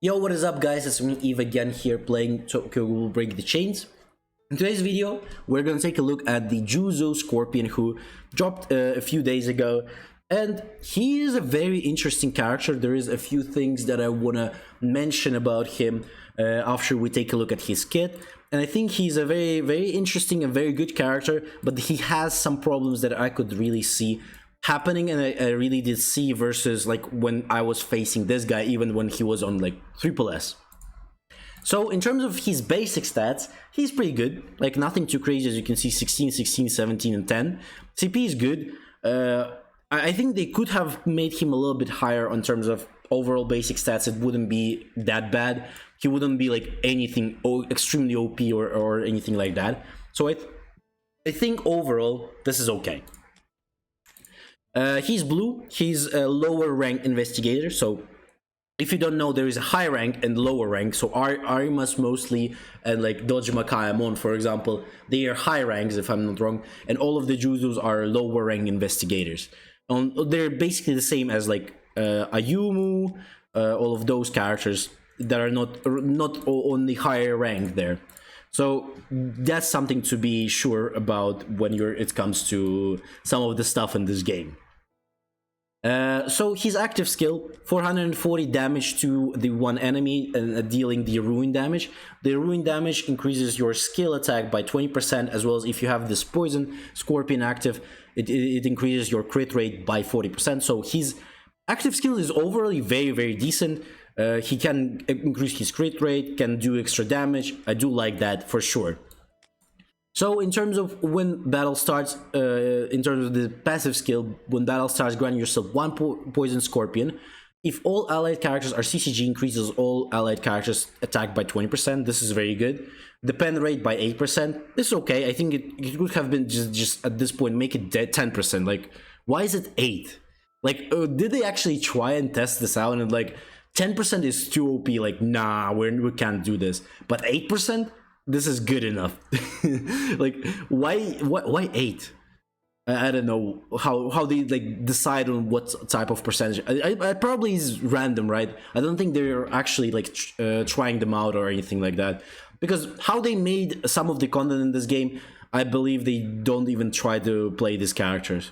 Yo, what is up, guys? It's me, Eve, again here playing Tokyo Will Break the Chains. In today's video, we're gonna take a look at the Juzo Scorpion who dropped a few days ago, and he is a very interesting character. There is a few things that I wanna mention about him after we take a look at his kit. And I think he's a very interesting and very good character, but he has some problems that I could really see happening, and I really did see versus like when I was facing this guy, even when he was on like triple S. So in terms of his basic stats, he's pretty good, like nothing too crazy. As you can see, 16, 16, 17, and 10. CP is good. I think they could have made him a little bit higher in terms of overall basic stats. It wouldn't be that bad. He wouldn't be like anything extremely OP or anything like that. So I think overall this is okay. He's blue. He's a lower rank investigator. So if you don't know, there is a high rank and lower rank. So Arimas mostly and like Dojima Kayamon, for example, they are high ranks if I'm not wrong, and all of the Juzos are lower rank investigators. They're basically the same as like Ayumu, all of those characters that are not on the higher rank there. So that's something to be sure about when it comes to some of the stuff in this game. So his active skill, 440 damage to the one enemy, dealing the ruin damage. The ruin damage increases your skill attack by 20%, as well as if you have this poison scorpion active, it increases your crit rate by 40%. So his active skill is overall very decent. He can increase his crit rate, can do extra damage. I do like that for sure. So in terms of when battle starts, in terms of the passive skill, when battle starts, grant yourself one poison scorpion. If all allied characters are CCG, increases all allied characters attack by 20%. This is very good. The pen rate by 8%. This is okay. I think it could have been just at this point make it 10%. Like, why is it 8? Like, did they actually try and test this out and like 10% is too OP? Like, nah, we can't do this. But 8%? This is good enough. Like, why 8? I don't know how they like decide on what type of percentage. I probably is random, right? I don't think they're actually like trying them out or anything like that, because how they made some of the content in this game, I believe they don't even try to play these characters.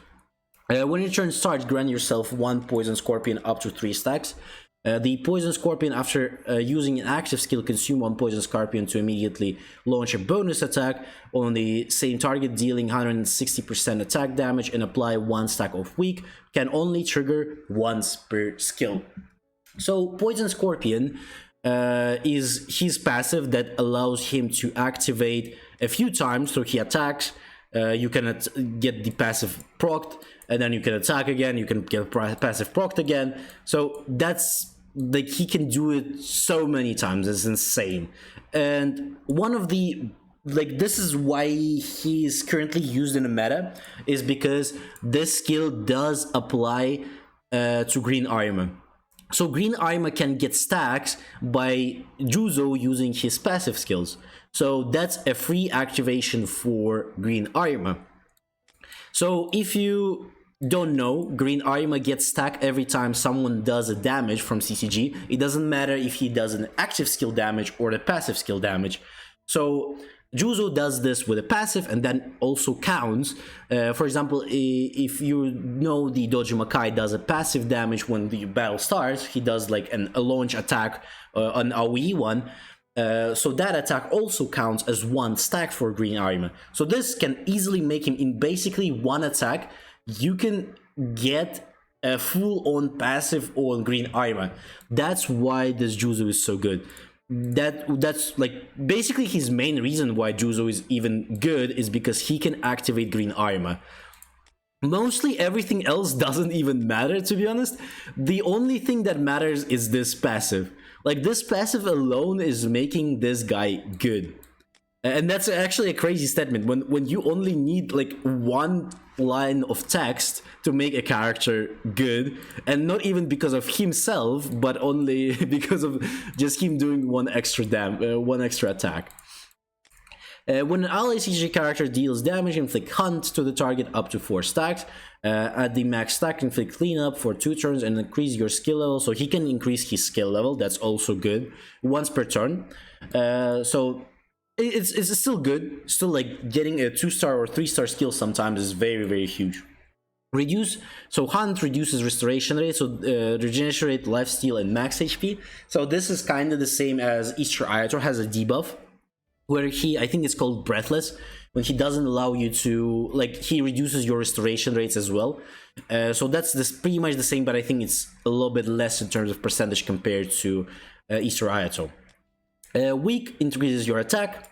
When your turn starts, grant yourself one poison scorpion up to 3 stacks. The poison scorpion, after using an active skill, consume one poison scorpion to immediately launch a bonus attack on the same target, dealing 160% attack damage, and apply 1 stack of weak. Can only trigger once per skill. So poison scorpion is his passive that allows him to activate a few times. So he attacks, you can get the passive procced, and then you can attack again, you can get passive procced again. So that's like, he can do it so many times, it's insane. And one of the, like, this is why he is currently used in the meta, is because this skill does apply to green armor. So green armor can get stacks by Juzo using his passive skills. So that's a free activation for green armor. So if you don't know, green armor gets stacked every time someone does a damage from CCG. It doesn't matter if he does an active skill damage or the passive skill damage. So Juzo does this with a passive, and then also counts. For example, if you know, the Dojima Kai does a passive damage when the battle starts. He does like a launch attack on AoE one. So that attack also counts as 1 stack for green armor. So this can easily make him, in basically one attack, you can get a full-on passive on green armor. That's why this Juzo is so good. That's like basically his main reason why Juzo is even good, is because he can activate green armor. Mostly everything else doesn't even matter, to be honest. The only thing that matters is this passive. Like, this passive alone is making this guy good. And that's actually a crazy statement when you only need like one line of text to make a character good, and not even because of himself, but only because of just him doing one extra attack. When an ally CG character deals damage, inflict hunt to the target up to 4 stacks. At the max stack, inflict cleanup for 2 turns and increase your skill level. So he can increase his skill level. That's also good. Once per turn. So it's still good. Still, like, getting a 2-star or 3-star skill sometimes is very, very huge. So hunt reduces restoration rate, so regeneration rate, lifesteal, and max HP. So this is kind of the same as Easter Iator has a debuff, where I think it's called Breathless, when he doesn't allow you to, like, he reduces your restoration rates as well. So that's pretty much the same, but I think it's a little bit less in terms of percentage compared to Easter Iator. Weak increases your attack.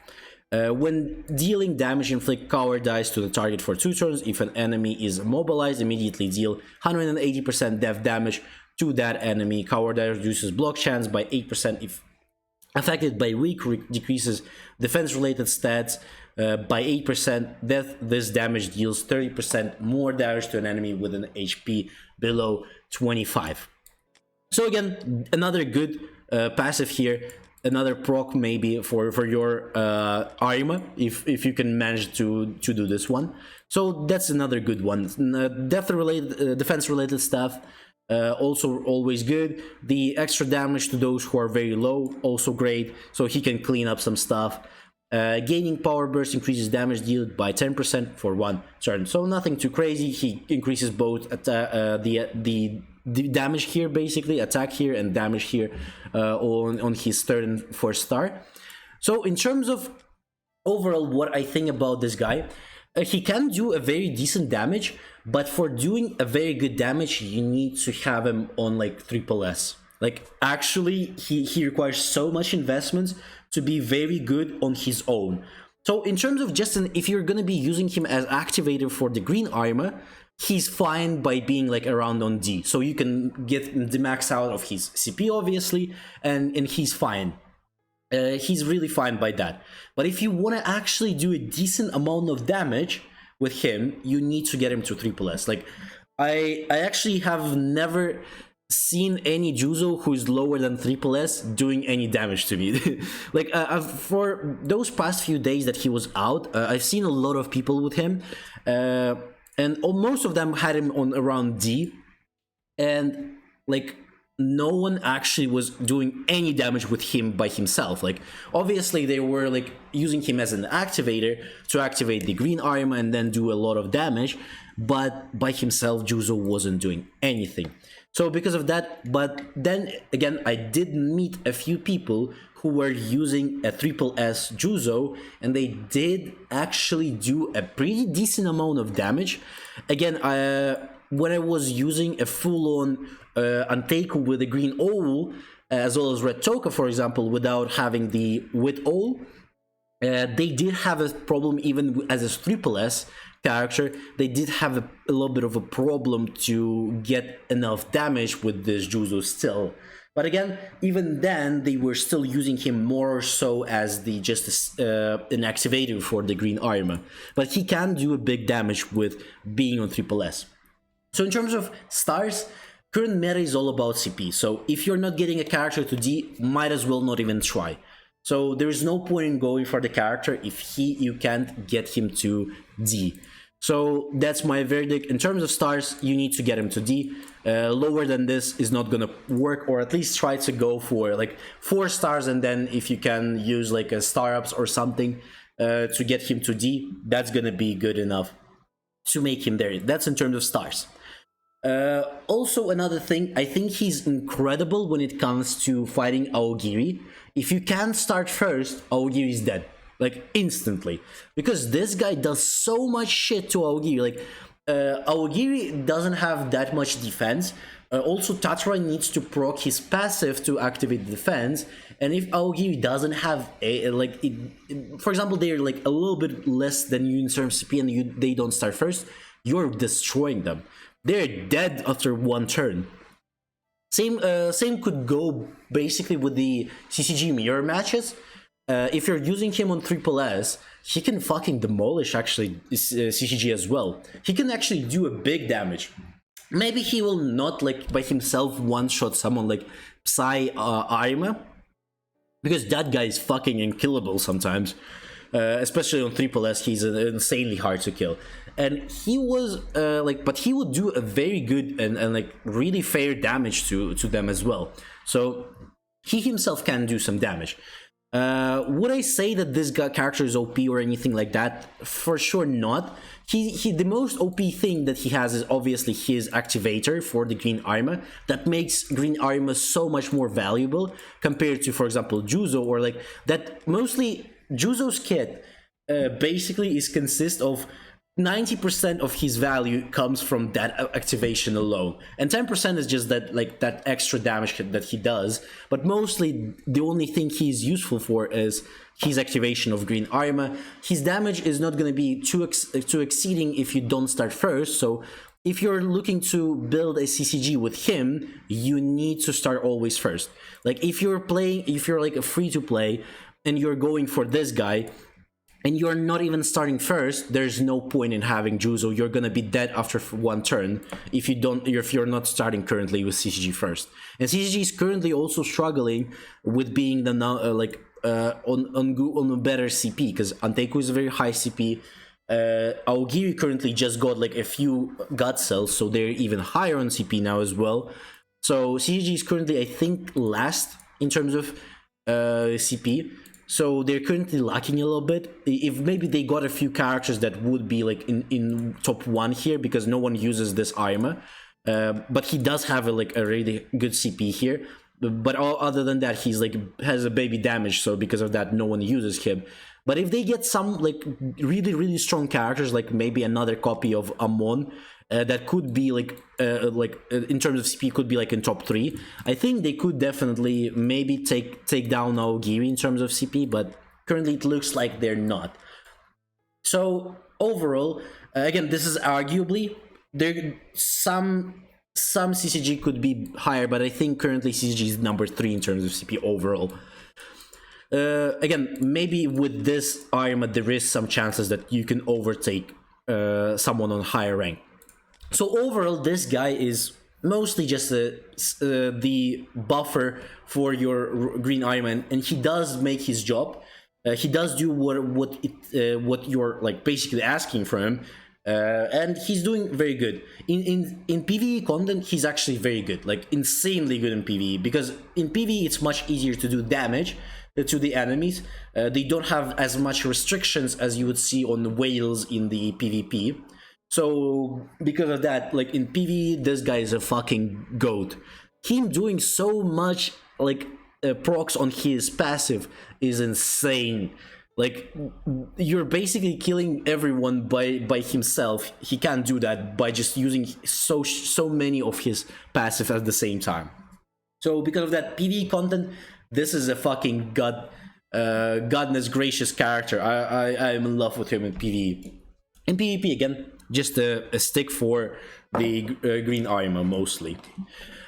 When dealing damage, inflict coward dice to the target for 2 turns. If an enemy is immobilized, immediately deal 180% death damage to that enemy. Coward dice reduces block chance by 8% if affected by weak, decreases defense-related stats by 8%. This damage deals 30% more damage to an enemy with an HP below 25. So again, another good passive here. Another proc maybe for your Arima, if you can manage to do this one. So that's another good one. Defense-related stuff, also always good. The extra damage to those who are very low, also great. So he can clean up some stuff. Gaining power burst increases damage dealt by 10% for 1 turn. So nothing too crazy. He increases both the damage here, basically attack here and damage here on his 3rd and 4th star. So in terms of overall what I think about this guy, he can do a very decent damage, but for doing a very good damage you need to have him on like triple S. Like, actually he requires so much investment to be very good on his own. So in terms of just if you're gonna be using him as activator for the green armor, he's fine by being like around on D. So you can get the max out of his CP obviously, and he's fine. He's really fine by that. But if you want to actually do a decent amount of damage with him, you need to get him to triple S. Like, I actually have never seen any Juzo who's lower than triple S doing any damage to me. Like, for those past few days that he was out, I've seen a lot of people with him, and most of them had him on around D, and like no one actually was doing any damage with him by himself. Like, obviously they were like using him as an activator to activate the green armor and then do a lot of damage, but by himself Juzo wasn't doing anything. So because of that, but then again, I did meet a few people who were using a triple S Juzo, and they did actually do a pretty decent amount of damage. Again, when I was using a full-on Anteku with a green owl, as well as red Toka, for example, without having the with owl, they did have a problem even as a triple S character. They did have a little bit of a problem to get enough damage with this Juzo still. But again, even then, they were still using him more so as the just an activator for the green armor. But he can do a big damage with being on triple S. So in terms of stars, current meta is all about CP. So if you're not getting a character to D, might as well not even try. So there is no point in going for the character if you can't get him to D. So that's my verdict. In terms of stars, you need to get him to D. Lower than this is not gonna work, or at least try to go for like 4 stars, and then if you can use like a star ups or something to get him to D, that's gonna be good enough to make him there. That's in terms of stars. Also, another thing, I think he's incredible when it comes to fighting Aogiri. If you can start first, Aogiri is dead. Like, instantly. Because this guy does so much shit to Aogiri. Like, Aogiri doesn't have that much defense. Also, Tatra needs to proc his passive to activate the defense. And if Aogiri doesn't have a, like, for example, they're like a little bit less than you in terms of CP and they don't start first, you're destroying them. They're dead after 1 turn. Same could go basically with the CCG mirror matches. If you're using him on triple S, he can fucking demolish actually CCG as well. He can actually do a big damage. Maybe he will not like by himself one-shot someone like Psy Arima, because that guy is fucking unkillable sometimes. especially on Triple S. He's insanely hard to kill, and he was but he would do a very good and like really fair damage to them as well. So he himself can do some damage. Would I say that this character is OP or anything like that? For sure not. The most OP thing that he has is obviously his activator for the green armor that makes green armor so much more valuable compared to, for example, Juzo, or like that. Mostly Juzo's kit basically consists of 90% of his value comes from that activation alone, and 10% is just that, like, that extra damage that he does. But mostly the only thing he's useful for is his activation of green armor. His damage is not going to be too exceeding if you don't start first. So if you're looking to build a CCG with him, you need to start always first. Like if you're like a free to play and you're going for this guy, and you're not even starting first, there's no point in having Juzo. You're gonna be dead after one turn if you're not starting currently with CCG first. And CCG is currently also struggling with being the on a better CP, because Anteku is a very high CP. Aogiri currently just got like a few God cells, so they're even higher on CP now as well. So CCG is currently, I think, last in terms of CP. So they're currently lacking a little bit. If maybe they got a few characters that would be like in top 1 here, because no one uses this armor. But he does have a really good CP here. But other than that, he's like has a baby damage, so because of that, no one uses him. But if they get some like really strong characters, like maybe another copy of Amon, that could be like in terms of CP could be like in top 3. I think they could definitely maybe take down Aogiri in terms of CP, but currently it looks like they're not. So overall, again, this is arguably some CCG could be higher, but I think currently CCG is number 3 in terms of CP overall. Again, maybe with this armor there is some chances that you can overtake someone on higher rank. So overall, this guy is mostly just the buffer for your green armor, and he does make his job. He does do what you're like basically asking from him, and he's doing very good in PvE content. He's actually very good, like insanely good in PvE, because in PvE it's much easier to do damage to the enemies. They don't have as much restrictions as you would see on whales in the PvP. So because of that, like in PvE, this guy is a fucking goat. Him doing so much like procs on his passive is insane. Like you're basically killing everyone by himself. He can't do that by just using so many of his passive at the same time. So because of that PvE content, this is a fucking godness gracious character. I'm in love with him in PvE. In PvP, again, just a stick for the green armor mostly.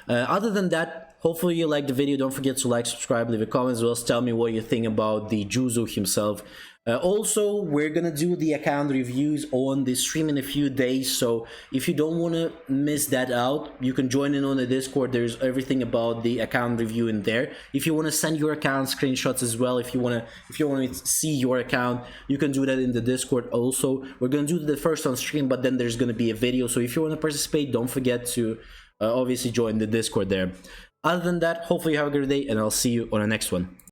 Other than that, hopefully you liked the video. Don't forget to like, subscribe, leave a comment as well. Tell me what you think about the Juzo himself. Also, we're gonna do the account reviews on the stream in a few days, so if you don't want to miss that out, you can join in on the Discord. There's everything about the account review in there. If you want to send your account screenshots as well, if you want to see your account, you can do that in the Discord. Also, we're gonna do the first on stream, but then there's gonna be a video, so if you want to participate, don't forget to obviously join the Discord there. Other than that, hopefully you have a good day, and I'll see you on the next one.